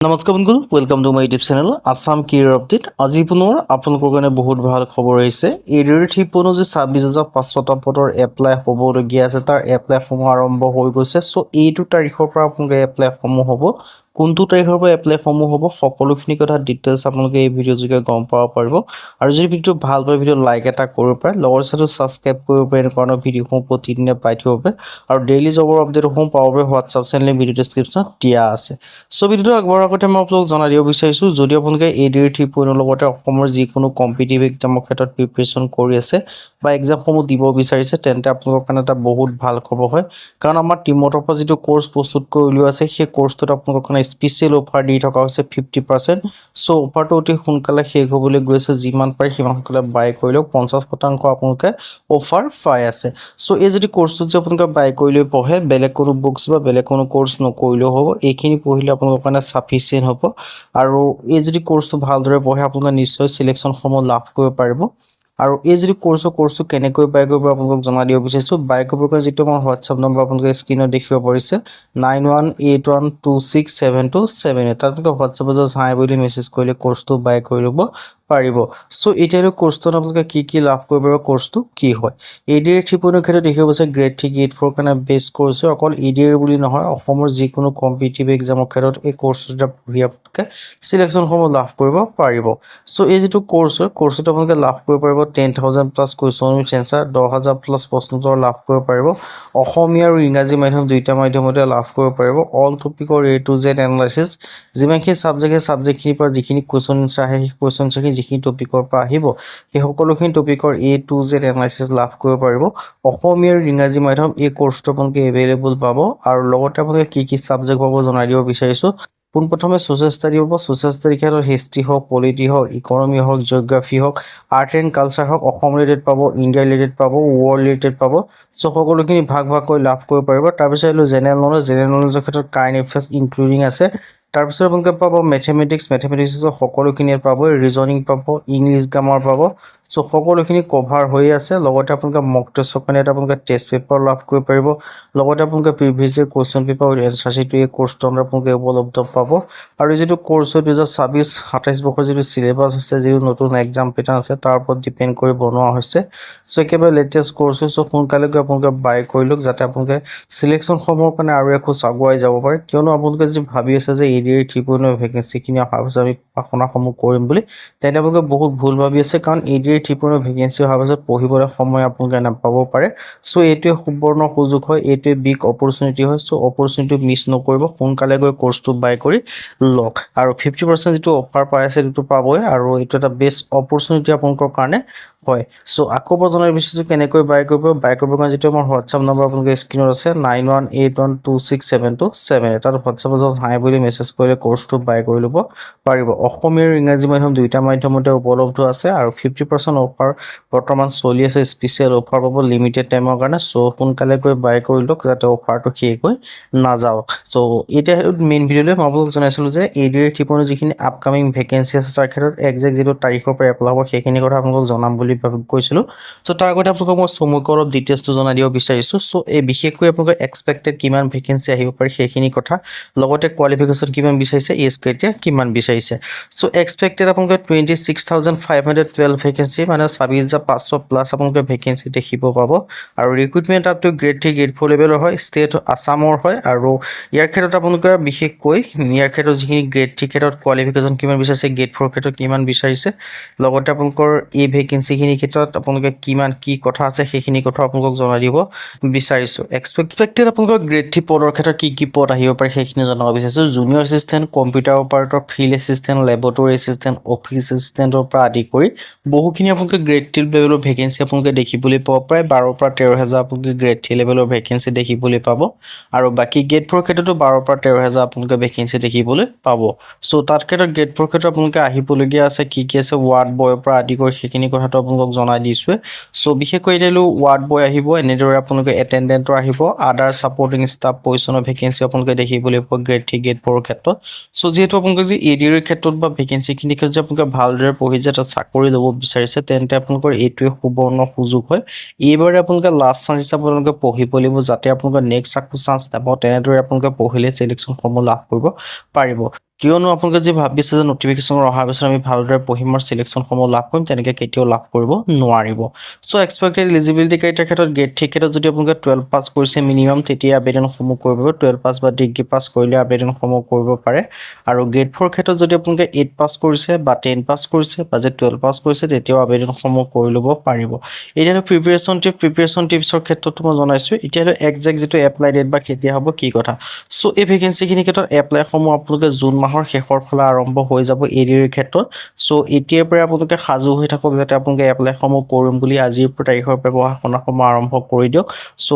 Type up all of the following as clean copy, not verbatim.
নমস্কাৰ বন্ধু welcome to my YouTube channel Assam career update আজি পুনৰ আপোনালোকৰ কাৰণে বহুত ভাল খবৰ আহিছে এৰিয়াৰ ঠিক পুনৰ যে 26500টা পদৰ এপ্লাই হ'বলগীয়া আছে তাৰ এপ্লাই সমূহ আৰম্ভ হৈ গৈছে সো এইটো তাৰিখৰ পৰা আপোনালোকে এপ্লাই সমূহ হ'ব কোনটো তাৰিখৰ পৰা এপ্লাই সমূহ হ'ব সকলোখিনি কথা ডিটেইলছ আপোনালোকে এই ভিডিঅ' যোগে গম পাব পাৰিব আৰু যদি ভিডিঅ' ভাল পায় ভিডিঅ' লাইক এটা কৰিব পাৰে লগৰ সাথে সাবস্ক্ৰাইব কৰিব পাৰে কাৰণ ভিডিঅ'সমূহ প্ৰতিদিনে পাই থাকিব পাৰে আৰু ডেইলি জবৰ আপডেটসমূহ পাব পাৰে হোৱাটছআপ চেনেল ভিডিঅ' ডেসক্ৰিপচনত দিয়া আছে সো ভিডিঅ'টো আগবঢ়াৰ আগতে মই আপোনালোকক জনাই দিব বিচাৰিছোঁ যদি আপোনালোকে এডিআৰ 3.0 লগতে অসমৰ যিকোনো কম্পিটিটিভ এক্সামৰ ক্ষেত্ৰত প্ৰিপাৰেচন কৰি আছে বা এক্সামসমূহ দিব বিচাৰিছে তেন্তে আপোনালোকৰ কাৰণে এটা বহুত ভাল খবৰ হয় কাৰণ আমাৰ টিমৰ পৰা যিটো কোৰ্স প্ৰস্তুত কৰি উলিওৱা আছে সেই কোৰ্সটোত আপোনালোকৰ কাৰণে স্পেশাল অফাৰ দি থকা হৈছে 50% সো অফাৰটো অতি সোনকালে শেষ হ'বলৈ গৈ আছে যিমান পাৰে সিমান সোনকালে বাই কৰিলেও 50% আপোনালোকে অফাৰ পাই আছে সো এই যদি কোৰ্সটো যে আপোনালোকে বাই কৰিলৈ পঢ়ে বেলেগ কোনো বুকস বা বেলেগ কোনো কোৰ্স নকৰিলেও হ'ব এইখিনি পঢ়িলে আপোনালোকৰ কাৰণে সাফিসিয়েন্ট হ'ব আৰু এই যদি কোৰ্সটো ভালদৰে পঢ়ে আপোনালোকে নিশ্চয় সিলেকশন সমূহ লাভ কৰিব পাৰিব আৰু এই যদি কোৰ্সটো কেনেকৈ বাই কৰিব আপোনালোকক জনাই দিব বিচাৰিছোঁ বাই কৰিবৰ কাৰণে যিটো আমাৰ হোৱাটছআপ নম্বৰ আপোনালোকে স্ক্ৰীনত দেখিব পাৰিছে 9181267278 তাত আপোনালোকে হোৱাটছআপত জাষ্ট হাই বুলি মেছেজ কৰিলে কোৰ্সটো বাই কৰি ল'ব পাৰিব সো এতিয়ালৈ কোৰ্সটোত আপোনালোকে কি লাভ কৰিব পাৰিব কোৰ্সটো কি হয় এডিআৰ 3.0 ক্ষেত্ৰত দেখিব পাইছে গ্ৰেড 3 গ্ৰেড 4 কাৰণে বেষ্ট কোৰ্স হয় অকল এডিআৰ বুলি নহয় অসমৰ যিকোনো কম্পিটিটিভ এক্সামৰ ক্ষেত্ৰত এই কোৰ্সটো পঢ়ি আপোনালোকে সিলেকশন সমূহ লাভ কৰিব পাৰিব সো এই যেটো কোৰ্স হয় কোৰ্সটো আপোনালোকে লাভ কৰিব পাৰিব 10000 plus question with answer 10000 plus প্ৰশ্নোত্তৰ লাভ কৰিব পাৰিব অসমীয়া আৰু ইংৰাজী মাধ্যম দুইটা মাধ্যমতে লাভ কৰিব পাৰিব অল টপিকৰ A to Z এনালাইসিস যিমানখিনি সাবজেক্টখিনিৰ পৰা যিখিনি কুৱেশ্যন আনসাৰ আহে সেই কুৱেশ্যন আনসাৰখিনি যিখিনি টপিকৰ পৰা আহিব সেই সকলোখিনি টপিকৰ A to Z এনালাইসিস লাভ কৰিব পাৰিব অসমীয়া আৰু ইংৰাজী মাধ্যম এই কোৰ্সটো আপোনালোকে এভেইলেবল পাব আৰু লগতে আপোনালোকে কি সাবজেক্ট পাব জনাই দিব বিচাৰিছোঁ পোনপ্ৰথমে সোশ্যাল ষ্টাডি হ'ব সোশ্যাল ষ্টাডি ক্ষেত্ৰত হিষ্ট্ৰী হওক পলিটি হওক ইকনমি হওক জিঅ'গ্ৰাফি হওক আৰ্ট এণ্ড কালচাৰ হওক অসম ৰিলেটেড পাব ইণ্ডিয়া ৰিলেটেড পাব ৱৰ্ল্ড ৰিলেটেড পাব সো সকলোখিনি ভাগকৈ লাভ কৰিব পাৰিব তাৰপিছত জেনেৰেল নলেজৰ ক্ষেত্ৰত কাৰেণ্ট এফেয়াৰ্ছ ইনক্লুডিং আছে তাৰপিছত আপোনালোকে পাব মেথমেটিক্সৰ সকলোখিনি পাব ৰিজনিং পাব ইংলিছ গ্ৰামাৰ পাব সো সকলোখিনি কভাৰ হৈ আছে লগতে আপোনালোকে মক টেষ্টৰ কাৰণে আপোনালোকে টেষ্ট পেপাৰ লাভ কৰিব পাৰিব লগতে আপোনালোকে previous year question paper with answer sheet এই কোৰ্সটো আপোনালোকে উপলব্ধ পাব আৰু যেটো কোৰ্স 2026 27 বৰ্ষৰ যেটো সিলেবাস আছে যেটো নতুন এক্সাম পেটাৰ্ন আছে তাৰ ওপৰত ডিপেন্ড কৰি বনোৱা হৈছে সো একেবাৰে লেটেষ্ট কোৰ্স সো সোনকালে আপোনালোকে বাই কৰি লওক যাতে আপোনালোকে সিলেকশন সমূহৰ কাৰণে আৰু একো আগুৱাই যাব পাৰে কিয়নো আপোনালোকে যদি ভাবি আছে যে এডিআৰ 3.0 ভেকেন্সিখিনি অহাৰ পিছত আমি পঢ়া-শুনাসমূহ কৰিম বুলি তেন্তে আপোনালোকে বহুত ভুল ভাবি আছে কাৰণ এডিআৰ 3.0 ভেকেন্সি অহাৰ পিছত পঢ়িবলৈ সময় আপোনালোকে নাপাব পাৰে সো এইটোৱে সুবৰ্ণ সুযোগ হয় এইটোৱে বিগ অপৰচুনিটি হয় সো অপৰচুনিটি মিছ নকৰিব সোনকালে গৈ কোৰ্সটো বাই কৰি লওক আৰু 50% যেটো অফাৰ পাই আছে সেইটো পাবই আৰু এটা বেষ্ট অপৰচুনিটি আপোনালোকৰ কাৰণে হয় সো আকৌ জনাই বিচাৰিছোঁ কেনেকৈ বাই কৰিবৰ কাৰণে যেটো আমাৰ হোৱাটছআপ নম্বৰ আপোনালোকে স্ক্ৰীনত আছে 9181267278 তাত হোৱাটছআপত জাষ্ট হাই বুলি মেছেজ কৰিলে কোৰ্সটো বাই কৰি ল'ব পাৰিব অসমীয়া আৰু ইংৰাজী মাধ্যম দুইটা মাধ্যমতে উপলব্ধ আছে আৰু 50% অফাৰ বৰ্তমান চলি আছে স্পেশাল অফাৰ পাব লিমিটেড টাইমৰ কাৰণে সো সোনকালে গৈ বাই কৰি লওক যাতে অফাৰটো শেষ হৈ নাযাওক সো এটা মেইন ভিডিঅ'লৈ মই আপোনালোকক জনাইছিলোঁ যে এডিআৰ 3.0 যিখিনি আপকামিং ভেকেন্সি আছে তাৰ ক্ষেত্ৰত এক্সাক্ট যেটো তাৰিখৰ পৰা এপ্লাই হ'ব সেইখিনি কথা আপোনালোকক জনাম বুলি কৈছিলোঁ সো তাৰ আগতে আপোনালোকক মই চমুকৈ অলপ ডিটেইলছটো জনাই দিব বিচাৰিছোঁ সো এই বিশেষকৈ আপোনালোকে এক্সপেক্টেড কিমান ভেকেন্সি আহিব পাৰে সেইখিনি কথা লগতে কোৱালিফিকেশ্যন কিমান বিচাৰিছে এজ ক্ৰাইটেৰিয়া কিমান বিচাৰিছে সো এক্সপেক্টেড আপোনালোকে 26512 ভেকেন্সি মানে 26500 প্লাস আপোনালোকে ভেকেন্সি দেখিব পাব আৰু recruitment up to grade 3 grade 4 লেভেলৰ হয় ষ্টেট আসামৰ হয় আৰু ইয়াৰ ক্ষেত্ৰত আপোনালোকে বিশেষকৈ ইয়াৰ ক্ষেত্ৰত যিখিনি গ্ৰেড 3 ক্ষেত্ৰত কোৱালিফিকেশ্যন কিমান বিচাৰিছে গ্ৰেড 4 ক্ষেত্ৰত কিমান বিচাৰিছে লগতে আপোনালোকৰ এই ভেকেন্সিখিনি ক্ষেত্ৰত আপোনালোকে কিমান কি কথা আছে সেইখিনি কথা আপোনালোকক জনাই দিব বিচাৰিছোঁ এক্সপেক্টেড আপোনালোকৰ গ্ৰেড 3 পদৰ ক্ষেত্ৰত কি পদ আহিব পাৰে সেইখিনি জনাব বিচাৰিছোঁ junior assistant computer operator field assistant laboratory assistant office এছিষ্টেণ্টৰ পৰা আদি কৰি বহুখিনি আপোনালোকে গ্ৰেড 3 লেভেলৰ ভেকেন্সি আপোনালোকে দেখিবলৈ পাব প্ৰায় 12 পৰা 13000 আপোনালোকে গ্ৰেড 3 লেভেলৰ ভেকেন্সি দেখিবলৈ পাব আৰু বাকি গ্ৰেড 4 ক্ষেত্ৰতো 12 পৰা 13000 আপোনালোকে ভেকেন্সি দেখিবলৈ পাব সো তাত ক্ষেত্ৰত গ্ৰেড 4 ক্ষেত্ৰত আপোনালোকে আহিবলগীয়া আছে কি আছে ৱাৰ্ড বয়ৰ পৰা আদি কৰি সেইখিনি কথাটো আপোনালোকক জনাই দিছোঁ সো বিশেষকৈ এতিয়ালৈ ৱাৰ্ড বয় আহিব এনেদৰে আপোনালোকে এটেণ্ডেণ্টৰ আহিব আদাৰ সাপোৰ্টিং ষ্টাফ পজিচনৰ ভেকেন্সি আপোনালোকে দেখিবলৈ পাব গ্ৰেড 3 গ্ৰেড 4 ক্ষেত্ৰত সো যেহেতু আপোনালোকে যে এডিআৰ ক্ষেত্ৰত বা ভেকেন্সিখিনি ক্ষেত্ৰত যে আপোনালোকে ভালদৰে পঢ়ি যে এটা চাকৰি ল'ব বিচাৰিছে তেন্তে আপোনালোকৰ এইটোৱে সুবৰ্ণ সুযোগ হয় এইবাৰে আপোনালোকে লাষ্ট চান্স হিচাপে আপোনালোকে পঢ়িব লাগিব যাতে আপোনালোকৰ নেক্সট আকৌ চান্স নাপাব তেনেদৰে আপোনালোকে পঢ়িলে সিলেকশন সমূহ লাভ কৰিব পাৰিব কিয়নো আপোনালোকে যি ভাবিছে যে নটিফিকেশ্যন অহাৰ পিছত আমি ভালদৰে পঢ়িম আৰু চিলেকশ্যনসমূহ লাভ কৰিম, তেনেকৈ কেতিয়াও লাভ কৰিব নোৱাৰিব। চ' এক্সপেক্টেড এলিজিবিলিটি ক্ৰাইটেৰিয়াৰ ক্ষেত্ৰত গ্ৰেড 3 ক্ষেত্ৰত যদি আপোনালোকে 12 পাছ কৰিছে মিনিমাম, তেতিয়া আবেদনসমূহ কৰিব পাৰিব। 12 পাছ বা ডিগ্ৰী পাছ কৰিলে আবেদনসমূহ কৰিব পাৰে। আৰু গ্ৰেড 4 ক্ষেত্ৰত যদি আপোনালোকে 8 পাছ কৰিছে বা 10 পাছ কৰিছে বা যে 12 পাছ কৰিছে, তেতিয়াও আবেদনসমূহ কৰি ল'ব পাৰিব। এতিয়া প্ৰিপেৰেশ্যন টিপছৰ ক্ষেত্ৰতো মই জনাইছোঁ। এতিয়া একজেক্ট যিটো এপ্লাই ডেট বা কেতিয়া হ'ব কি কথা। চ' এই ভেকেঞ্চিখিনিৰ ক্ষেত্ৰত এপ্লাইসমূহ আপোনালোকে জুন মাহৰ শেষৰ ফালে আৰম্ভ হৈ যাব এডিৰ ক্ষেত্ৰত। চ' এতিয়াৰ পৰাই আপোনালোকে সাজু হৈ থাকক যাতে আপোনালোকে এপ্লাইসমূহ কৰিম বুলি আজিৰ তাৰিখৰ পৰা পঢ়া শুনাসমূহ আৰম্ভ কৰি দিয়ক। চ'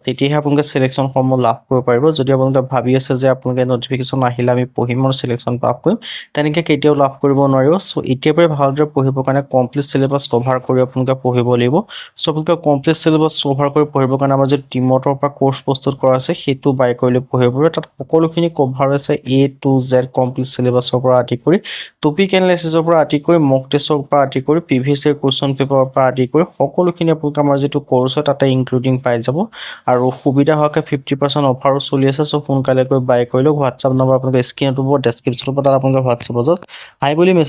তেতিয়াহে আপোনালোকে চিলেকশ্যনসমূহ লাভ কৰিব পাৰিব। যদি আপোনালোকে ভাবি আছে যে আপোনালোকে নটিফিকেশ্যন আহিলে আমি পঢ়িম আৰু চিলেকশ্যন লাভ কৰিম, তেনেকৈ কেতিয়াও লাভ কৰিব নোৱাৰিব। চ' এতিয়াৰ পৰাই ভালদৰে পঢ়িবৰ কাৰণে কমপ্লিট চিলেবাছ কভাৰ কৰি আপোনালোকে পঢ়িব লাগিব। চ' আপোনালোকে কমপ্লিট চিলেবাছ কভাৰ কৰি পঢ়িবৰ কাৰণে আমাৰ যিটো টিমতৰ পৰা কোৰ্চ প্ৰস্তুত কৰা আছে, সেইটো বাই কৰিলে পঢ়িব পাৰিব। তাত সকলোখিনি কভাৰ আছে A to Z কমপ্লিট চিলেবাছৰ পৰা আদি কৰি টপিক এনালাইচিছৰ পৰা আদি কৰি মক টেষ্টৰ পৰা আদি কৰি প্ৰিভিয়াছ ইয়েৰ কুৱেশ্যন পেপাৰৰ পৰা আদি কৰি সকলোখিনি আপোনালোকে আমাৰ যিটো কোৰ্চ হয় তাতে ইনক্লুডিং পাই যাব। আৰু সুবিধা হোৱাকৈ 50% অফাৰো চলি আছে। চ' সোনকালে গৈ বাই কৰি লওক। হোৱাটছআপ নম্বৰ আপোনালোকে স্ক্ৰীণত হ'ব, ডেছক্ৰিপশ্যনৰ পৰা তাত আপোনালোকে হোৱাটছআপত জাষ্ট হাই বুলি